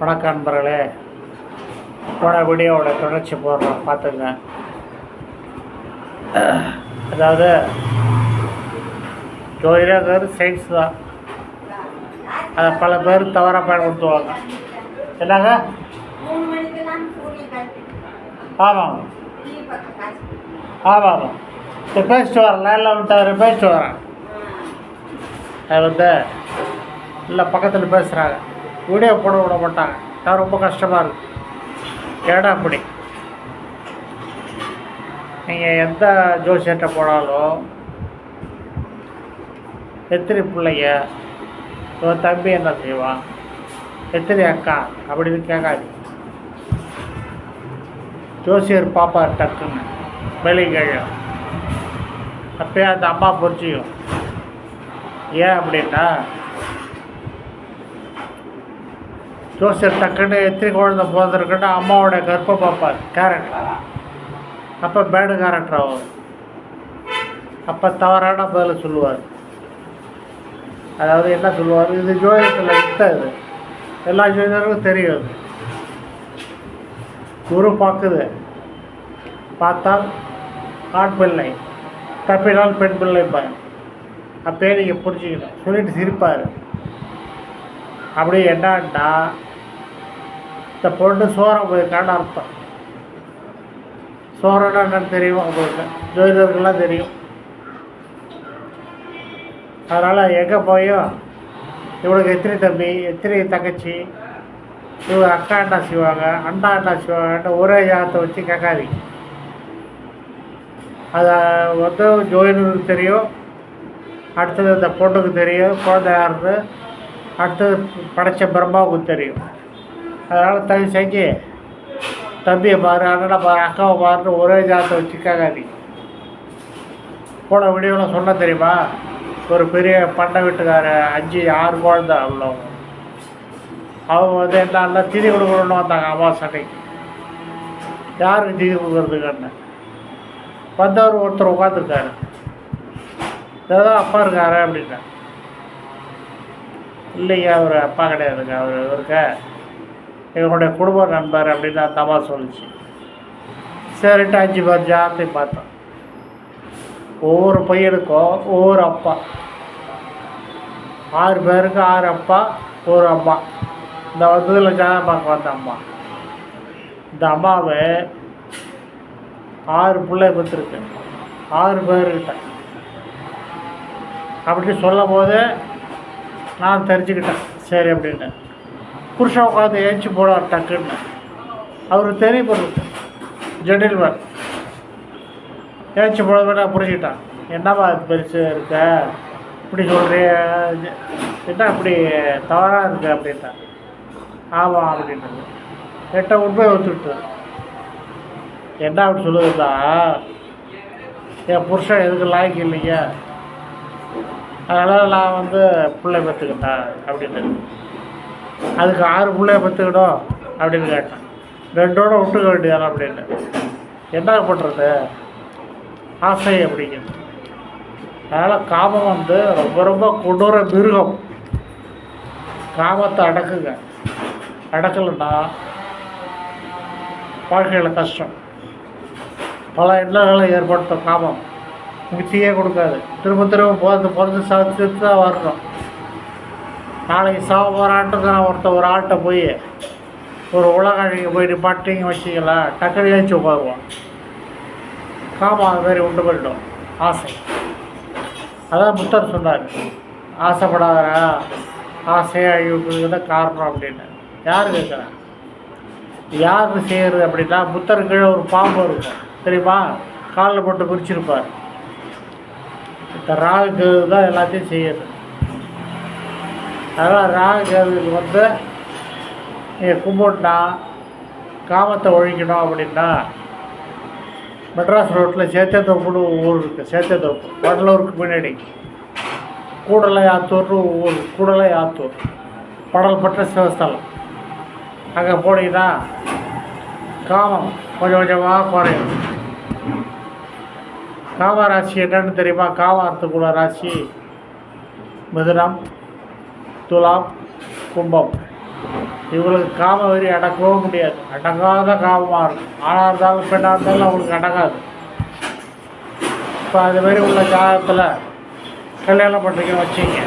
வணக்கம் நண்பர்களே. போன வீடியோவோட தொடர்ச்சி போடுறோம், பார்த்துங்க. அதாவது ஜோதிடர் சயின்ஸ் தான், அதை பல பேர் தவறாக பயன்படுத்துவாங்க. என்னங்க? ஆமாம் ஆமாம், பேசிட்டு வரேன், லைனில் வந்துட்டு பேசிட்டு வரேன். அது இல்லை, பக்கத்தில் பேசுகிறாங்க, வீடியோ போட விட மாட்டாங்க. அது ரொம்ப கஷ்டமாக இருக்குது. ஏடா அப்படி நீங்கள் எந்த ஜோசியர்கிட்ட போனாலும் எத்தனை பிள்ளைங்க, இவன் தம்பி என்ன செய்வான், எத்தனை அக்கா அப்படின்னு கேட்காது. ஜோசியர் பாப்பார் டக்குன்னு வெளிக்கழும். அப்பயே அந்த அம்மா புரிஞ்சிக்கும். ஏன் அப்படின்னா, ஜோசியர் டக்குன்னு எத்தனை குழந்தை பிறந்திருக்குன்னா அம்மாவோட கற்பை பார்ப்பார், கேரக்டர். அப்போ பேடு கேரக்டர் ஆகும். அப்போ தவறான பதில் சொல்லுவார். அதாவது என்ன சொல்லுவார், இது ஜோதிடத்தில் இது எல்லா ஜோதிடருக்கும் தெரியும். குரு பார்க்குது, பார்த்தால் ஆண் பிள்ளை, தப்பினால் பெண் பிள்ளை பாரு. அப்பயே நீங்கள் புரிஞ்சுக்கணும். சொல்லிட்டு சிரிப்பார். அப்படியே என்னன்னா, இந்த பொண்ணு சோரம் போயிருக்கான்னு அர்த்தம். சோரன்னா என்னன்னு தெரியும் உங்களுக்கு, ஜோதிடர்கள்லாம் தெரியும். அதனால் எங்கே போயும் இவளுக்கு எத்தனை தம்பி, எத்தனை தங்கச்சி, இவங்க அக்கா என்ன செய்வாங்க, அண்ணா என்ன செய்வாங்கன்னு ஒரே ஜாதத்தை வச்சு கேட்காதீங்க. அதை ஜோதிடருக்கு தெரியும், அடுத்தது இந்த பொண்ணுக்கு தெரியும் குழந்தை யாருன்னு, அடுத்தது படைத்த பிரம்மாவுக்கு தெரியும். அதனால் தயவு செஞ்சு தம்பியை பாரு, அண்ணனை பாரு, அக்காவை பாருன்னு ஒரே ஜாதத்தை வச்சு கேட்காதீங்க. போன வீடியோவில் சொன்ன தெரியுமா, ஒரு பெரிய பண்ணை வீட்டுக்கார 5-6 குழந்தை அவ்வளோ. அவங்க என்னன்னா திதி கொடுக்கணுன்னு வந்தாங்க அமாவாசைக்கு. யாருக்கு திதி கொடுக்குறதுக்கான வந்தவர் ஒருத்தர் உட்காந்துருக்காரு. ஏதோ அப்பா இருக்காரு அப்படின்னா, இல்லைங்க அவர் அப்பா கிடையாதுங்க, அவர் இருக்க எங்களுடைய குடும்ப நண்பர் அப்படின்னு அந்த அம்மா சொல்லிச்சு. சரிட்டு 5 பேர் ஜாதத்தை பார்த்தோம். ஒவ்வொரு பையனுக்கும் ஒவ்வொரு அப்பா, 6 பேருக்கு 6 அப்பா, ஒரு அம்மா. இந்த வந்ததில் ஜாதகம் பார்க்க வந்த அம்மா, இந்த அம்மாவை 6 பிள்ளை பெற்றிருக்கு, 6 பேர்கிட்ட. அப்படி சொல்லும் போது நான் தெரிஞ்சுக்கிட்டேன், சரி அப்படின்னு. புருஷன் உட்காந்து ஏஞ்சி போடுவார் டக்குன்னு. அவருக்கு தெரியும் பொருள் ஜென்டில்மேன். ஏஞ்சி போட நான் புரிஞ்சுக்கிட்டான். என்னப்பா அது பெருசு இருக்க, இப்படி சொல்கிறிய, என்ன இப்படி தவறாக இருக்கு அப்படின்ட்டா. ஆமாம் அப்படின்றது எட்ட உண்மையை ஒத்துக்கிட்டு. என்ன அப்படி சொல்லுதுன்னா, என் புருஷன் எதுக்கு லாய்க்கு இல்லைங்க, அதனால் நான் பிள்ளை பெற்றுக்கிட்டேன் அப்படின்னு. அதுக்கு 6 பிள்ளைய பெற்றுக்கிடும் அப்படின்னு கேட்டேன். 2ஓட விட்டுக்க வேண்டியதானே அப்படின்னு. என்ன பண்ணுறது, ஆசை அப்படிங்கிறது. அதனால் காமம் ரொம்ப ரொம்ப கொடூர மிருகம். காமத்தை அடக்குங்க. அடக்கலைன்னா வாழ்க்கையில் கஷ்டம், பல இன்னல்களை ஏற்படுத்தும். காமம் முக்தியே கொடுக்காது. திரும்ப திரும்ப பிறந்து சாத்து தான் வரணும். நாளைக்கு சாவ போகிறான்ட்டு நான் ஒரு ஆள்கிட்ட போய் ஒரு உலகழிங்க போய் நிப்பாட்டிங்க வச்சிக்கலாம், டக்குனு ஏற்றி உட்காருவோம். காமம் அது மாதிரி உண்டு பண்ணிடும். ஆசை, அதான் புத்தர் சொன்னார், ஆசைப்படாத, ஆசையாக அழிவுக்கு தான் காரணம் அப்படின்னு. யார் கேட்குறேன், யாருக்கு செய்கிறது அப்படின்னா, புத்தர் கீழே ஒரு பாம்பு இருக்கும் தெரியுமா, காலில் போட்டு பிரிச்சிருப்பார். இந்த ராகு தான் எல்லாத்தையும் செய்யுது. அதனால் ராகுக்கு நீங்கள் கும்பிட்டா காமத்தை ஒழிக்கணும் அப்படின்னா, மெட்ராஸ் ரோட்டில் சேத்தியத்தோப்புன்னு ஊர் இருக்குது. சேத்தியத்தோப்பு வடலூருக்கு பின்னாடி கூடலை ஆத்தூர்னு ஊர். கூடலை ஆத்தூர் படல்பட்ட சிவஸ்தலம். அங்கே போனீங்கன்னா காமம் கொஞ்சம் கொஞ்சமாக குறையும். காம ராசி என்னன்னு தெரியுமா? காமத்துக்குள்ள ராசி மிதுனம், துலாம், கும்பம். இவங்களுக்கு காம வெறி அடக்கவும் முடியாது, அடங்காத காமமாக இருக்கும். ஆணாக இருந்தாலும் பெண்ணாக இருந்தாலும் அவங்களுக்கு அடங்காது. இப்போ அதுமாரி உள்ள ஜாதகத்தில் கல்யாணம் பண்ணுறீங்கன்னு வச்சிங்க.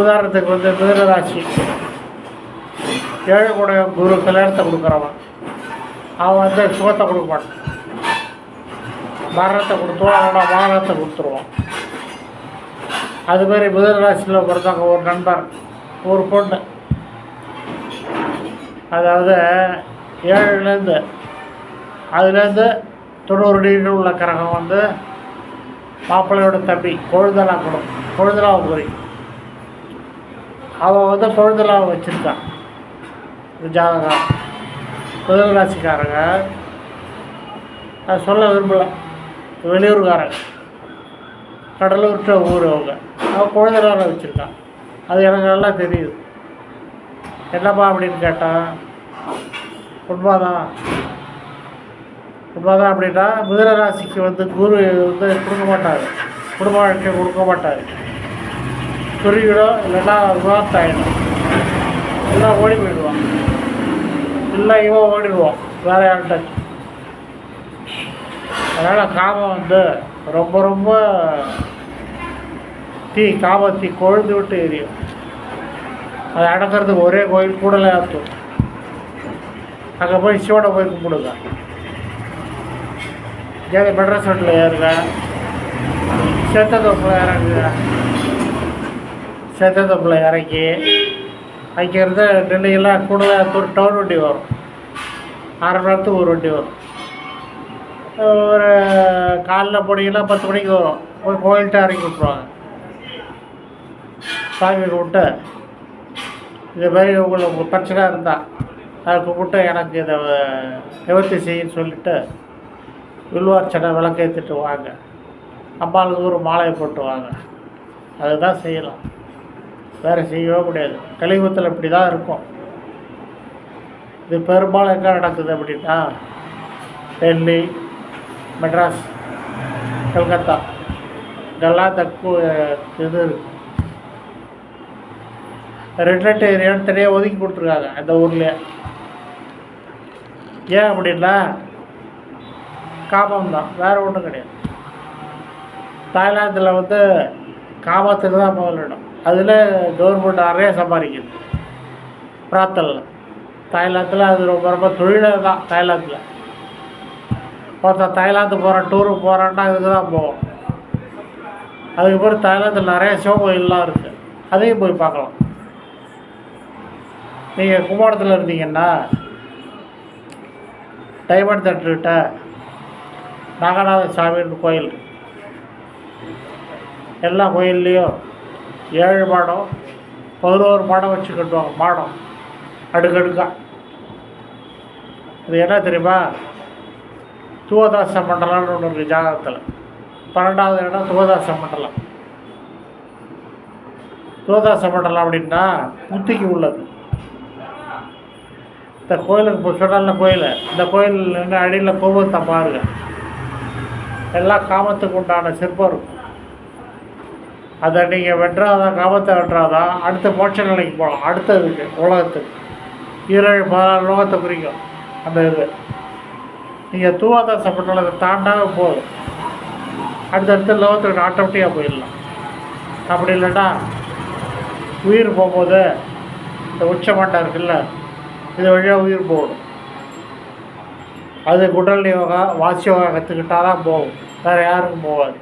உதாரணத்துக்கு வந்து மிதுன ராசி, 7 கூட குரு கல்யாணத்தை கொடுக்குறவன் அவன் வந்து சுகத்தை கொடுக்க மாட்டான், மரணத்தை கொடுத்துருவான், அவனோட மானத்தை கொடுத்துருவான். அதுமாரி மிதுன ராசியில் பிறந்தவங்க ஒரு நண்பர், ஒரு பொண்ணு, அதாவது 7லேருந்து அதுலேருந்து 90 டிகிரி உள்ள கிரகம் வந்து மாப்பிள்ளையோட தம்பி கொழுந்தலா கொடுக்கும், கொழுந்தலாவை குறி அவன் வந்து கொழுந்தலாவை வச்சுருக்கான். ஜாதகம் மிதுன ராசிக்காரங்க, அது சொல்ல விரும்பலை, வெளியூர்காரங்க, கடலூர்கிட்ட ஊர் அவன் கொழுந்தலாவை வச்சுருக்கான். அது எனக்கு நல்லா தெரியுது. என்னப்பா அப்படின்னு கேட்டால், உண்மைதான் அப்படின்னா மிதுன ராசிக்கு வந்து குரு வந்து கொடுக்க மாட்டார், குடும்ப வாழ்க்கை கொடுக்க மாட்டார். குருவிடும் இல்லைன்னா விவாத்தாயிடும், எல்லாம் ஓடி போயிடுவான், இல்லை இவன் ஓடிடுவான் வேறு யார்கிட்ட. அதனால் காமம் வந்து ரொம்ப ரொம்ப காமத்தி கொழுந்து விட்டு எரியும். அதை அடக்கிறதுக்கு ஒரே கோயில் கூடலை ஆற்றும். அங்கே போய் சிவனை போய் கும்பிடுங்க. ஏதோ மெட்ராஸ் ரோட்டில் ஏறுங்க, சேத்தத்தோப்பில் இறங்குங்க. சேத்தத்தோப்பில் இறக்கி அங்கேருந்து நெல்லையெல்லாம் கூடலாத்தூர் டவுன் வண்டி வரும், 1/2 மணி நேரத்துக்கு ஒரு வண்டி வரும். ஒரு காலைல போனீங்கன்னா 10 மணிக்கு வரும். போய் கோயில்கிட்ட இறக்கி விட்ருவாங்க. சாமி கும்பிட்டு இதுமாரி உங்களுக்கு பிரச்சனை இருந்தால் அதை கும்பிட்டு எனக்கு இதை நிவர்த்தி செய்யுன்னு சொல்லிவிட்டு வில்வார்ச்சனை விளக்கேற்றிட்டு வாங்க, அம்பாளுக்கு ஒரு மாலையை போட்டு வாங்க. அதுதான் செய்யலாம், வேறு செய்யவே முடியாது. கலியுகத்தில் இப்படி தான் இருக்கும். இது பெரும்பாலும் எங்கே நடக்குது அப்படின்னா டெல்லி, மெட்ராஸ், கல்கத்தா, இதெல்லாம் இது ரெட் லைட் ஏரியான்னு தனியாக ஒதுக்கி கொடுத்துருக்காங்க அந்த ஊர்லேயே. ஏன் அப்படின்னா காமம் தான், வேறு ஒன்றும் கிடையாது. தாய்லாந்தில் வந்து காமத்துக்கு தான் முதலிடம். அதில் கவர்மெண்ட் நிறைய சம்பாதிக்குது பிராத்தலில். தாய்லாந்தில் அது ரொம்ப ரொம்ப தொழிலாக தான். தாய்லாந்தில் ஒருத்தன் தாய்லாந்து போகிறான், டூருக்கு போகிறான்னா இதுக்கு தான் போவோம். அதுக்கப்புறம் தாய்லாந்தில் நிறைய சிவகோயிலெலாம் இருக்குது, அதையும் போய் பார்க்கலாம். நீங்கள் கும்பகோணத்தில் இருந்தீங்கன்னா டைமண்ட் தேட்டர்கிட்ட நாகநாத சாமின்னு கோயில், எல்லா கோயில்லையும் 7 மாடம் 11 மாடம் வச்சு கட்டுவாங்க. மாடம் அடுக்கடுக்கா. இது என்ன தெரியுமா? தூவதாச மண்டலம்னு ஒன்று இருக்குது ஜாதகத்தில். 12வது இடம் தூவதாச மண்டலம். தூவதாச மண்டலம் அப்படின்னா புத்திக்கு உள்ளது. இந்த கோயிலுக்கு இப்போ சொன்னால கோயில், இந்த கோயில் நின்று அடியில் கோபுரத்தை பாருங்க, எல்லாம் காமத்துக்கு உண்டான சிற்பம் இருக்கும். அதை நீங்கள் வென்றாதான், காமத்தை வென்றாதான் அடுத்த மோட்ச நிலைக்கு போகலாம். அடுத்ததுக்கு உலகத்துக்கு 14 லோகத்தை குறிக்கும் அந்த இது. நீங்கள் தூவாதாச மண்டலத்தை தாண்டாக போதும், அடுத்தடுத்த லோகத்துக்கு ஆட்டோமேட்டிக்காக போயிடலாம். அப்படி இல்லைன்னா உயிர் போகும்போது இந்த உச்சமண்டை இருக்குல்ல, இது வழியாக உயிர் போகணும். அது குண்டலினி யோகா, வாசி யோகா கற்றுக்கிட்டால் தான் போகும், வேறு யாருக்கும் போகாது.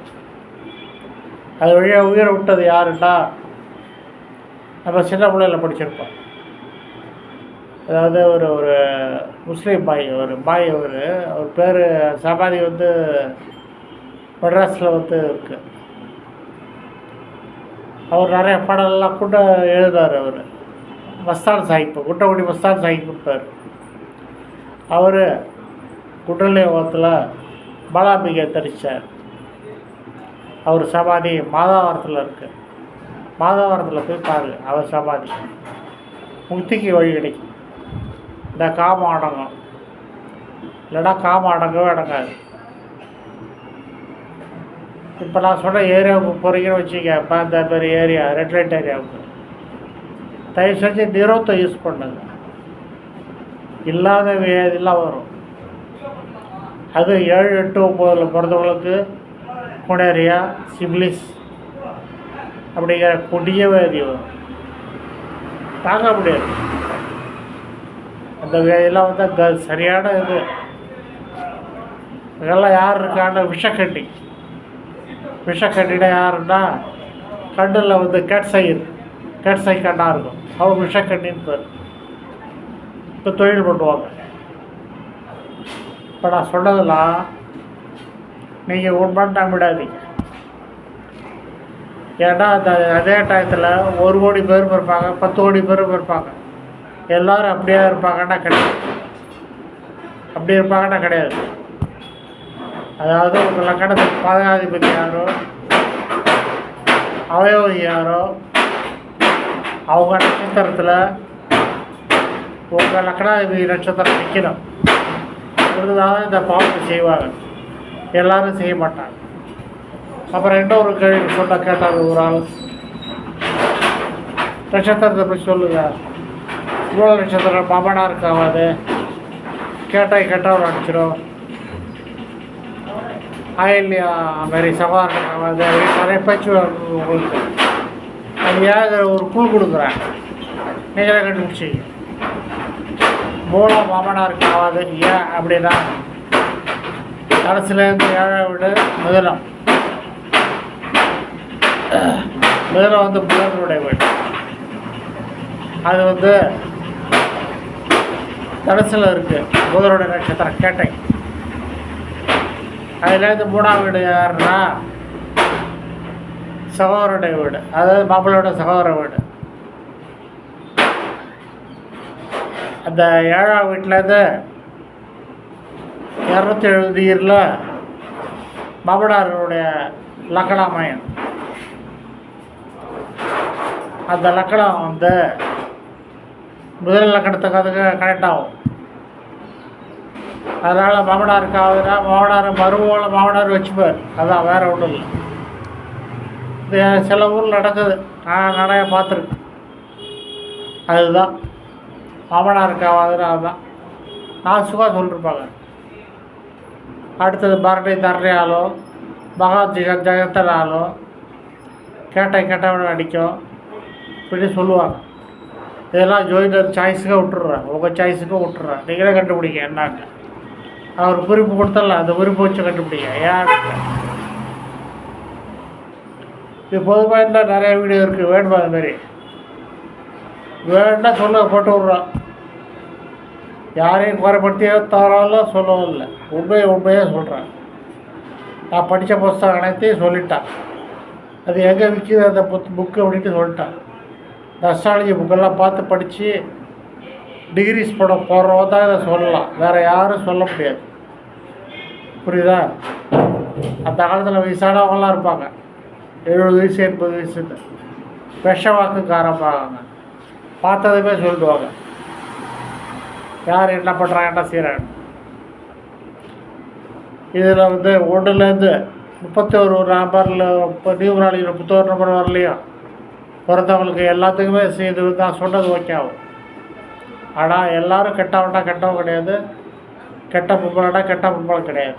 அது வழியாக உயிரை விட்டது யாருன்னா நம்ம சின்ன பிள்ளையில் படிச்சிருப்போம். அதாவது ஒரு ஒரு முஸ்லீம் பாய், அவர் பேர் சமாதி வந்து மெட்ராஸில் வந்து இருக்குது. அவர் நிறைய பாடலெல்லாம் கூட எழுதார். அவர் மஸ்தான் சாஹிப், குட்டகுடி மஸ்தான் சாஹிப் பேர். அவர் குண்டலினி யோகத்தில் பாலாம்பிகை தரிச்சார். அவர் சமாதி மாதாவரத்தில் இருக்குது. மாதாவரத்தில் போய் பாருங்க, அவர் சமாதி. முக்திக்கு வழி கிடைக்கும். இந்த காமம் அடங்கும், இல்லைன்னா காமம் அடங்கவே அடங்காது. இப்போ நான் சொன்ன ஏரியாவுக்கு போகிறீங்கன்னு வச்சுக்க, இப்போ இந்த மாதிரி ஏரியா ரெட் லைட் ஏரியாவுக்கு தயவு செஞ்சு நிறத்தை யூஸ் பண்ணுங்க. இல்லாத வியாதிலாம் வரும். அது 7, 8, 9 பிறந்தவங்களுக்கு கொடேரியா, சிபிலிஸ் அப்படிங்கிற கொடிய வியாதி வரும். தாங்க முடியாது. அந்த வியாதியெல்லாம் வந்து சரியான இது. இதெல்லாம் யார் இருக்கான்னு விஷக்கட்டி. விஷக்கட்டினா யாருன்னா கண்ணில் வந்து கேட்ஸை கண்ணாக இருக்கும். அவங்க விஷக்கட்டின்னு பேர். இப்போ தொழில் பண்ணுவாங்க. இப்போ நான் சொன்னதெல்லாம் நீங்கள் உண்மைன்னு நம்பிடாதீங்க. ஏன்னா அதே டயத்தில் 1 கோடி பேர் இருப்பாங்க, 10 கோடி பேர் இருப்பாங்க. எல்லோரும் அப்படியே இருப்பாங்கன்னா கிடையாது. அப்படி இருப்பாங்கன்னா கிடையாது. அதாவது உங்கள் லக்கணத்துக்கு பாதகாதிபதி யாரோ, அவயோகி யாரோ, அவங்க நட்சத்திரத்தில் உங்கள் லக்கணாதிபதி நட்சத்திரம் நிற்கணும். இருந்தாலும் இந்த பாவத்தை செய்வாங்க. எல்லோரும் செய்ய மாட்டாங்க. அப்புறம் இன்னொரு கேள்வி கேட்டார் ஒரு ஆள், நட்சத்திரத்தை பற்றி சொல்லுங்கள். இவ்வளோ நட்சத்திரம் மாமனாக இருக்காது, கேட்டவர் அடிச்சிடும், ஆயில்யா மாதிரி சகோதரன் ஆகாது அப்படின்னு நிறைய பேச்சு உங்களுக்கு. அது ஏதாவது ஒரு குழு கொடுக்குறேன், நீங்களே கண்டுபிடிச்சி. மூலம் மாமனாருக்கு ஆகாது ஏன் அப்படின்னா, கடைசிலேருந்து 7 வீடு மிதுனம் வந்து புதனுடைய வீடு. அது வந்து தனுசில் இருக்குது. புதனுடைய நட்சத்திரம் கேட்டை. அதுலேருந்து 3ஆம் வீடு யாருன்னா சகோதரனுடைய வீடு, அதாவது மாப்பிள்ளையோட சகோதர வீடு. அந்த 7ஆம் வீட்டிலேருந்து 270 டிகிரியில் மாமனாருடைய லக்கணாமயம். அந்த லக்கணம் வந்து முதல் லக்கணத்துக்கு அதுக்கு கனெக்ட் ஆகும். அதனால் மாமனாருக்கு ஆகுதுன்னா மாமனார் வச்சுப்பார். அதான் வேறு ஒன்றும் இல்லை. இது சில ஊரில் நடக்குது, நான் நிறைய பார்த்துருக்கேன். அதுதான் மாமனாருக்கு ஆகாதுன்னா அதுதான் நாசுக்காக சொல்லியிருப்பாங்க. அடுத்தது பரணி தரணியாலோ ஜெகத்தனாலோ கேட்டவன் அடிக்கும் இப்படி சொல்லுவாங்க. இதெல்லாம் ஜோதிடர் சாய்ஸுக்காக விட்டுடுறேன், உங்கள் சாய்ஸுக்கும் விட்டுறேன். நீங்களே கண்டுபிடிங்க என்னான்னு. அவர் குறிப்பு கொடுத்தல, அந்த குறிப்பு வச்சு கண்டுபிடிங்க. ஏன் இது பொதுவாக இருந்தால் நிறைய வீடியோ இருக்குது, வேணுமா அதுமாரி வேணுன்னா சொல்ல போட்டு விட்றோம். யாரையும் குறைப்படுத்தியோ தவறாலும் சொல்லவும் இல்லை, உண்மையாக சொல்கிறேன். நான் படித்த புஸ்தகம் அனைத்தையும் சொல்லிட்டேன். அது எங்கே விற்கிது அந்த புக்கு அப்படின்ட்டு சொல்லிட்டேன். இந்த அஸ்ட்ராலஜி புக்கெல்லாம் பார்த்து படித்து டிகிரிஸ் போடுறவங்க தான் இதை சொல்லலாம், வேறு யாரும் சொல்ல முடியாது. புரியுதா? அந்த காலத்தில் வயசானவங்களாம் இருப்பாங்க, 70 வயசு 80 வயசுன்னு விஷ வாக்குக்காரம்பாங்க. பார்த்ததுமே சொல்லிடுவாங்க யார் என்ன பண்ணுறாங்க, என்ன செய்கிறாங்க. இதில் வந்து 1லேருந்து 31 நம்பரில் இப்போ நியூமராலஜி 31 நம்பர் வரலையும் பிறந்தவங்களுக்கு எல்லாத்துக்குமே இது தான் சொன்னது ஓகே ஆகும். ஆனால் எல்லோரும் கெட்டவன் கிடையாது, கெட்ட பொம்பளை கிடையாது.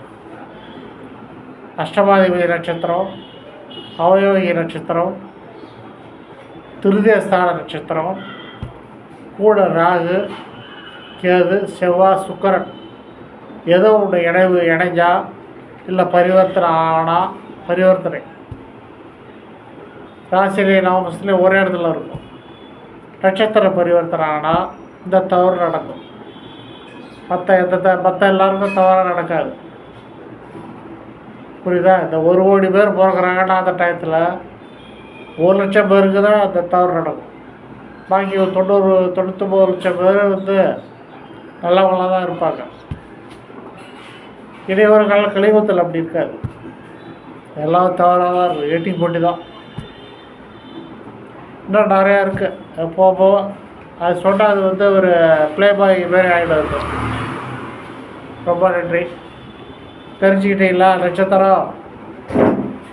அஷ்டமாதிபதி நட்சத்திரம், அவயோகி நட்சத்திரம், திருதியஸ்தான நட்சத்திரம், கூட ராகு, கேது, செவ்வாய், சுக்கிரன் ஏதோ ஒன்று இணைஞ்சா இல்லை பரிவர்த்தனை ராசிலே நவமஸ்லேயும் ஒரே இடத்துல இருக்கும். நட்சத்திர பரிவர்த்தனை ஆனால் இந்த தவறு நடக்கும். மற்ற எல்லாருக்கும் தவறாக நடக்காது. புரியுதா? இந்த 1 கோடி பேர் பிறக்கிறாங்கன்னா அந்த டயத்தில் 1 லட்சம் பேருக்கு தான் அந்த தவறு நடக்கும். பாக்கி 99 லட்சம் பேர் வந்து நல்லவங்களாக தான் இருப்பாங்க. இடையொரு கால கலியுகத்தில் அப்படி இருக்காது, எல்லாம் தவறாக தான் இருக்கும். ஏட்டி போட்டி தான். இன்னும் நிறையா இருக்குது. போக அது சொன்னால் அது வந்து ஒரு ப்ளே பாய் மாரி ஆகிடும். இருக்கும். ரொம்ப நன்றி. தெரிஞ்சுக்கிட்டீங்களா? நட்சத்திரம்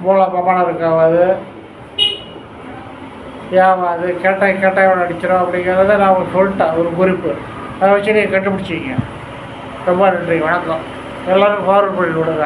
மூல மாமனார் இருக்காது, ஏமாது கேட்டால் அடிச்சிடும் அப்படிங்கிறத நான் உங்களுக்கு சொல்லிட்டேன் ஒரு குறிப்பு. அதை வச்சு நீங்கள் கண்டுபிடிச்சிங்க. ரொம்ப நன்றி, வணக்கம். எல்லோரும் ஃபார்வர்ட் பண்ணி விடுங்க.